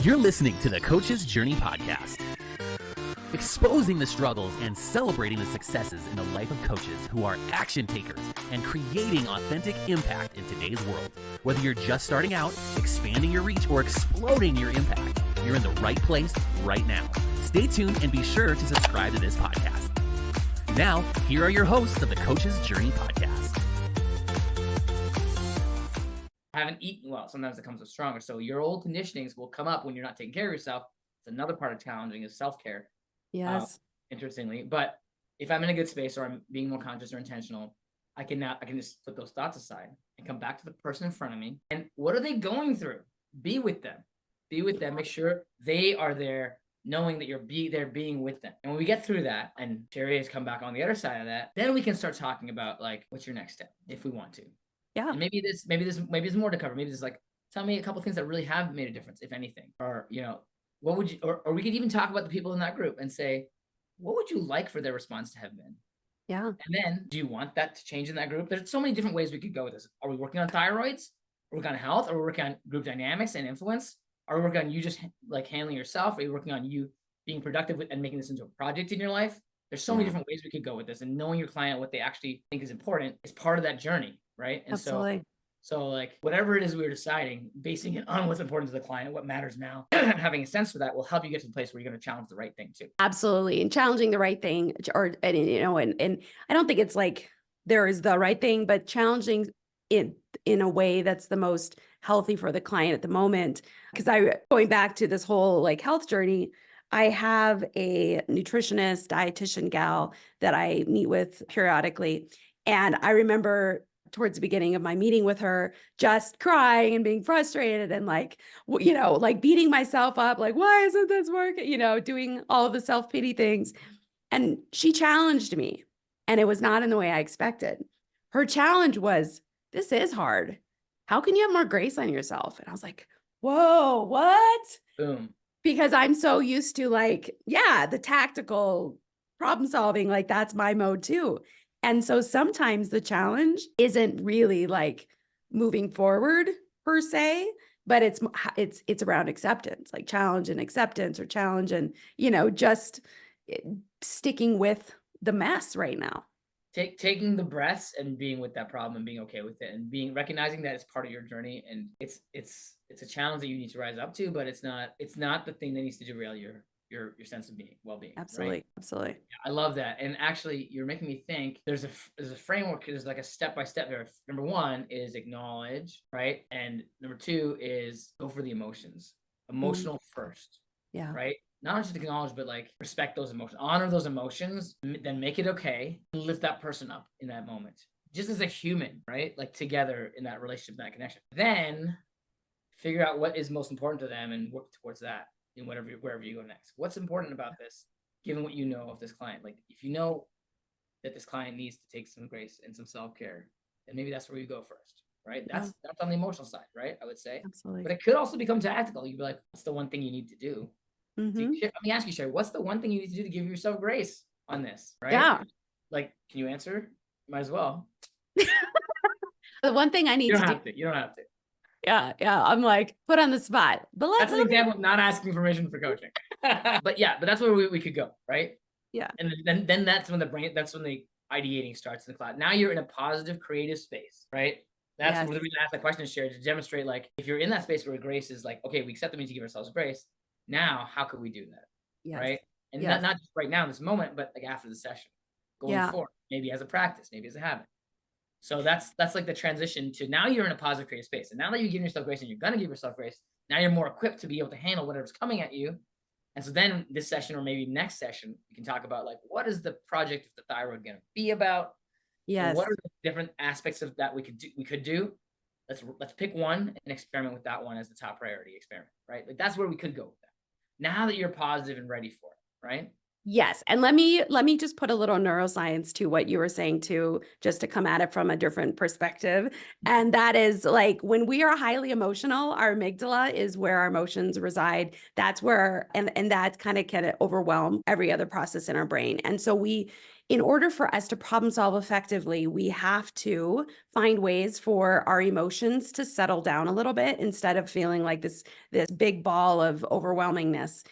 You're listening to the Coach's Journey podcast, exposing the struggles and celebrating the successes in the life of coaches who are action takers and creating authentic impact in today's world. Whether you're just starting out, expanding your reach, or exploding your impact, you're in the right place right now. Stay tuned and be sure to subscribe to this podcast. Now, here are your hosts of the Coach's Journey podcast. Haven't eaten well. Sometimes it comes with stronger. So your old conditionings will come up when you're not taking care of yourself. It's another part of challenging is self-care. Yes. Interestingly, but if I'm in a good space or I'm being more conscious or intentional, I can just put those thoughts aside and come back to the person in front of me. And what are they going through? Be with them. Be with them. Make sure they are there, knowing that you're being with them. And when we get through that, and Sherry has come back on the other side of that, then we can start talking about like, what's your next step if we want to. Yeah. And maybe there's more to cover. Maybe there's like, tell me a couple things that really have made a difference, if anything. Or, what would you, or we could even talk about the people in that group and say, what would you like for their response to have been? Yeah. And then do you want that to change in that group? There's so many different ways we could go with this. Are we working on thyroids? Are we working on health? Are we working on group dynamics and influence? Are we working on you just like handling yourself? Are you working on you being productive and making this into a project in your life? There's so many different ways we could go with this, and knowing your client, what they actually think is important is part of that journey. Right. And Absolutely. So like whatever it is we're deciding, basing it on what's important to the client, what matters now, having a sense for that will help you get to the place where you're going to challenge the right thing too. Absolutely. And challenging the right thing, and I don't think it's like there is the right thing, but challenging it in a way that's the most healthy for the client at the moment. Because going back to this whole like health journey, I have a nutritionist, dietitian gal that I meet with periodically. And I remember towards the beginning of my meeting with her, just crying and being frustrated and like beating myself up, like, why isn't this working? Doing all of the self-pity things. And she challenged me, and it was not in the way I expected. Her challenge was, this is hard. How can you have more grace on yourself? And I was like, whoa, what? Boom. Because I'm so used to the tactical problem solving, like that's my mode too. And so sometimes the challenge isn't really like moving forward per se, but it's around acceptance, like challenge and acceptance, or challenge and, just sticking with the mess right now. Taking the breaths and being with that problem and being okay with it, and recognizing that it's part of your journey, and it's a challenge that you need to rise up to, but it's not the thing that needs to derail your sense of well-being. Absolutely. Right? Absolutely. Yeah, I love that. And actually you're making me think there's a framework. There's like a step-by-step there. Number one is acknowledge, right? And number two is go for the emotions, emotional first. Yeah. Right. Not just acknowledge, but like respect those emotions, honor those emotions, then make it okay, and lift that person up in that moment, just as a human, right? Like together in that relationship, that connection. Then figure out what is most important to them and work towards that in wherever you go next. What's important about this, given what you know of this client? Like if you know that this client needs to take some grace and some self-care, then maybe that's where you go first, right? That's on the emotional side, right? I would say. Absolutely. But it could also become tactical. You'd be like, what's the one thing you need to do? Mm-hmm. Let me ask you, Sherry, what's the one thing you need to do to give yourself grace on this, right? Yeah. Like, can you answer? Might as well. The one thing I need to do. You don't have to. Yeah. I'm like put on the spot. But that's an example of not asking permission for coaching. but that's where we could go, right? Yeah. And then that's when the ideating starts in the cloud. Now you're in a positive, creative space, right? That's the reason I asked the question, Sherry, to demonstrate like if you're in that space where grace is like, okay, we accept that we need to give ourselves grace. Now, how could we do that? Yes. Right. And not just right now in this moment, but like after the session, going forward, maybe as a practice, maybe as a habit. So that's like the transition to now you're in a positive creative space. And now that you're giving yourself grace and you're going to give yourself grace, now you're more equipped to be able to handle whatever's coming at you. And so then this session, or maybe next session, we can talk about like, what is the project of the thyroid going to be about? Yes. And what are the different aspects of that we could do? Let's pick one and experiment with that one as the top priority experiment, right? Like that's where we could go with that. Now that you're positive and ready for it, right? Yes. And let me just put a little neuroscience to what you were saying too, just to come at it from a different perspective. And that is like when we are highly emotional, our amygdala is where our emotions reside. That's where, and that kind of can overwhelm every other process in our brain. And so in order for us to problem solve effectively, we have to find ways for our emotions to settle down a little bit instead of feeling like this big ball of overwhelmingness.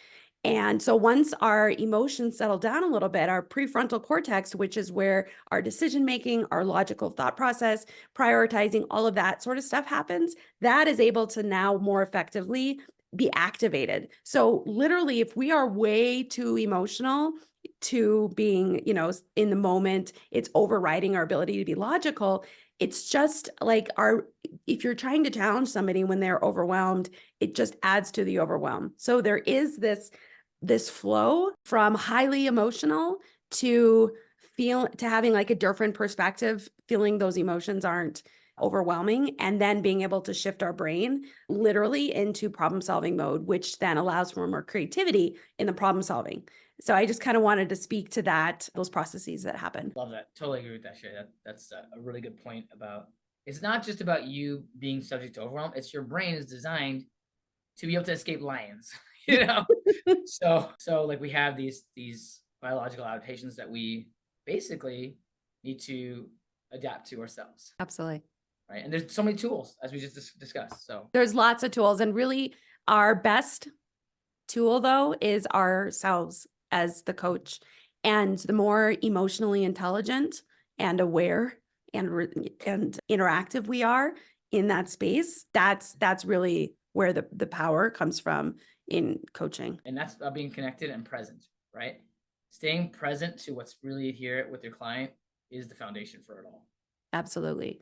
And so once our emotions settle down a little bit, our prefrontal cortex, which is where our decision making, our logical thought process, prioritizing, all of that sort of stuff happens, that is able to now more effectively be activated. So literally, if we are way too emotional to being, in the moment, it's overriding our ability to be logical. It's just like if you're trying to challenge somebody when they're overwhelmed, it just adds to the overwhelm. So there is this flow from highly emotional to having like a different perspective, feeling those emotions aren't overwhelming, and then being able to shift our brain literally into problem solving mode, which then allows for more creativity in the problem solving. So I just kind of wanted to speak to those processes that happen. Love that. Totally agree with that, Shay. That's a really good point about, it's not just about you being subject to overwhelm. It's your brain is designed to be able to escape lions, So like we have these biological adaptations that we basically need to adapt to ourselves. Absolutely. Right. And there's so many tools, as we just discussed. So there's lots of tools, and really our best tool though is ourselves as the coach. And the more emotionally intelligent and aware and interactive we are in that space, that's really where the power comes from in coaching. And that's about being connected and present, right? Staying present to what's really here with your client is the foundation for it all. Absolutely.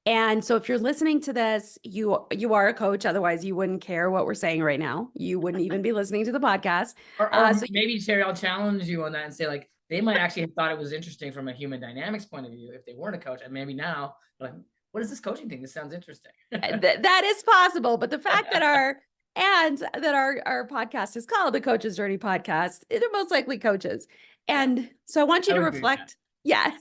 And so if you're listening to this, you are a coach. Otherwise, you wouldn't care what we're saying right now. You wouldn't even be listening to the podcast. Or maybe, Terry, I'll challenge you on that and say, like, they might actually have thought it was interesting from a human dynamics point of view if they weren't a coach. And maybe now, like, what is this coaching thing? This sounds interesting. That is possible. But the fact that our podcast is called the Coach's Journey Podcast, they're most likely coaches. And so I want you to reflect. Yeah.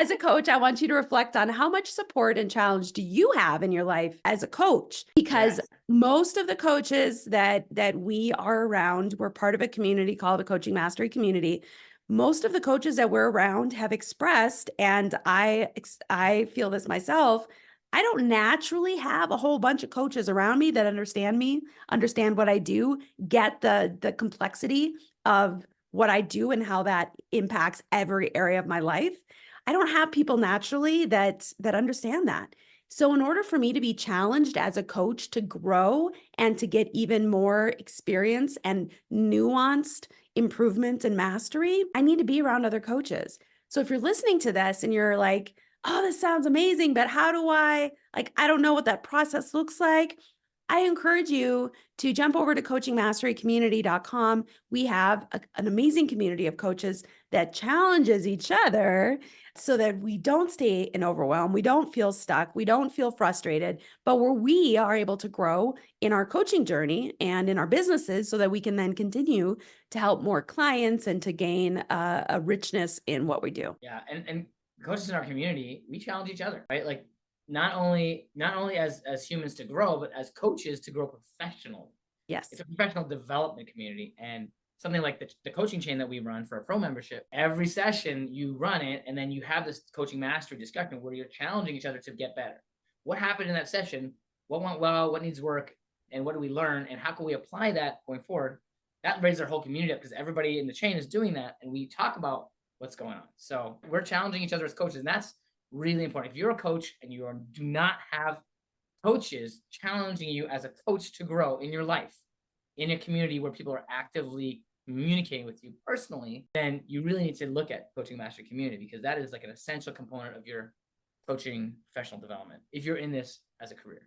As a coach, I want you to reflect on how much support and challenge do you have in your life as a coach? Because most of the coaches that we are around, we're part of a community called the Coaching Mastery Community. Most of the coaches that we're around have expressed, and I feel this myself, I don't naturally have a whole bunch of coaches around me that understand what I do, get the complexity of what I do and how that impacts every area of my life. I don't have people naturally that understand that. So in order for me to be challenged as a coach to grow and to get even more experience and nuanced improvement and mastery, I need to be around other coaches. So if you're listening to this and you're like, oh, this sounds amazing, but how do I don't know what that process looks like. I encourage you to jump over to coachingmasterycommunity.com. We have an amazing community of coaches that challenges each other so that we don't stay in overwhelm, we don't feel stuck, we don't feel frustrated, but where we are able to grow in our coaching journey and in our businesses so that we can then continue to help more clients and to gain a richness in what we do. Yeah, and coaches in our community, we challenge each other, right? Like not only as humans to grow, but as coaches to grow professional. Yes. It's a professional development community. And something like the coaching chain that we run for a pro membership, every session you run it, and then you have this coaching mastery discussion where you're challenging each other to get better. What happened in that session? What went well? What needs work? And what do we learn? And how can we apply that going forward? That raises our whole community up because everybody in the chain is doing that. And we talk about what's going on. So we're challenging each other as coaches. And that's really important. If you're a coach and do not have coaches challenging you as a coach to grow in your life, in a community where people are actively communicating with you personally, then you really need to look at Coaching Mastery Community, because that is like an essential component of your coaching professional development if you're in this as a career.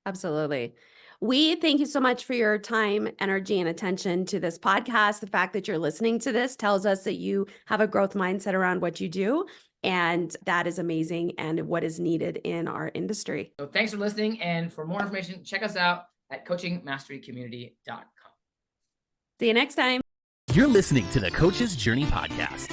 Absolutely. We thank you so much for your time, energy, and attention to this podcast. The fact that you're listening to this tells us that you have a growth mindset around what you do. And that is amazing and what is needed in our industry. So thanks for listening. And for more information, check us out at coachingmasterycommunity.com. See you next time. You're listening to the Coach's Journey Podcast.